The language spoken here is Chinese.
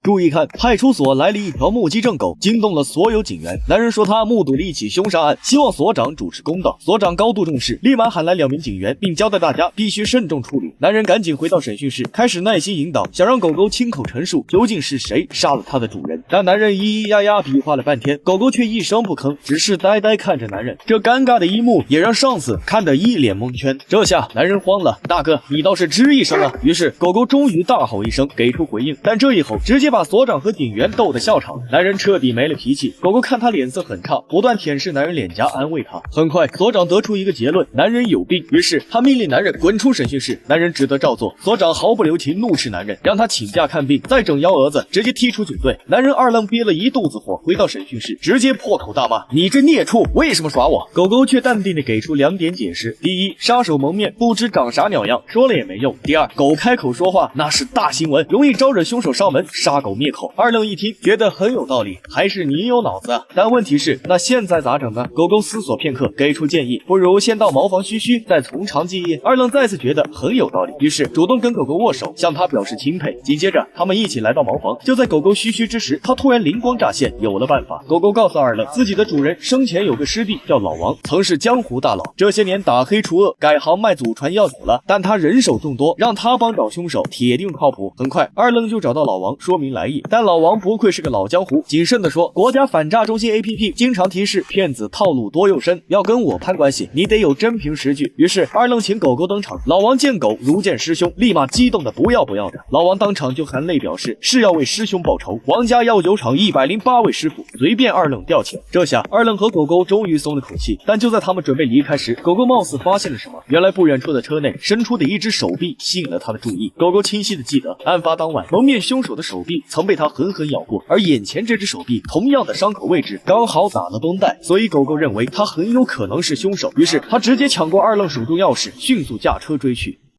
注意看，派出所来了一条目击证狗，惊动了所有警员。男人说他目睹了一起凶杀案，希望所长主持公道。所长高度重视，立马喊来2名警员，并交代大家必须慎重处理。男人赶紧回到审讯室，开始耐心引导，想让狗狗亲口陈述究竟是谁杀了他的主人。但男人咿咿呀呀比划了半天，狗狗却一声不吭，只是呆呆看着男人。这尴尬的一幕也让上司看得一脸蒙圈。这下男人慌了，大哥，你倒是吱一声啊！于是狗狗终于大吼一声，给出回应。但这一吼直接把所长和警员逗得笑场，男人彻底没了脾气。狗狗看他脸色很差，不断舔舐男人脸颊安慰他。很快，所长得出一个结论：男人有病。于是他命令男人滚出审讯室，男人只得照做。所长毫不留情怒斥男人，让他请假看病，再整幺蛾子，直接踢出警队。男人二愣憋了一肚子火，回到审讯室，直接破口大骂：你这孽畜，为什么耍我？狗狗却淡定地给出2点解释：第一，杀手蒙面，不知长啥鸟样，说了也没用；第二，狗开口说话那是大新闻，容易招惹凶手上门，杀狗灭口。二愣一听，觉得很有道理，还是你有脑子啊！但问题是，那现在咋整呢？狗狗思索片刻，给出建议：不如先到茅房嘘嘘，再从长计议。二愣再次觉得很有道理，于是主动跟狗狗握手，向他表示钦佩。紧接着，他们一起来到茅房。就在狗狗嘘嘘之时，他突然灵光乍现，有了办法。狗狗告诉二愣，自己的主人生前有个师弟叫老王，曾是江湖大佬，这些年打黑除恶，改行卖祖传药酒了。但他人手众多，让他帮找凶手，铁定靠谱。很快，二愣就找到老王，说明来意。但老王不愧是个老江湖，谨慎地说，国家反诈中心 APP 经常提示骗子套路多又深，要跟我攀关系，你得有真凭实据。于是二愣请狗狗登场，老王见狗如见师兄，立马激动的不要的。老王当场就含泪表示是要为师兄报仇，王家药酒厂108位师傅随便二愣调遣。这下二愣和狗狗终于松了口气。但就在他们准备离开时，狗狗貌似发现了什么，原来不远处的车内伸出的一只手臂吸引了他的注意。狗狗清晰的记得，案发当晚蒙面凶手的手臂曾被他狠狠咬过，而眼前这只手臂同样的伤口位置刚好打了绷带，所以狗狗认为他很有可能是凶手。于是他直接抢过二愣手中钥匙，迅速驾车追去。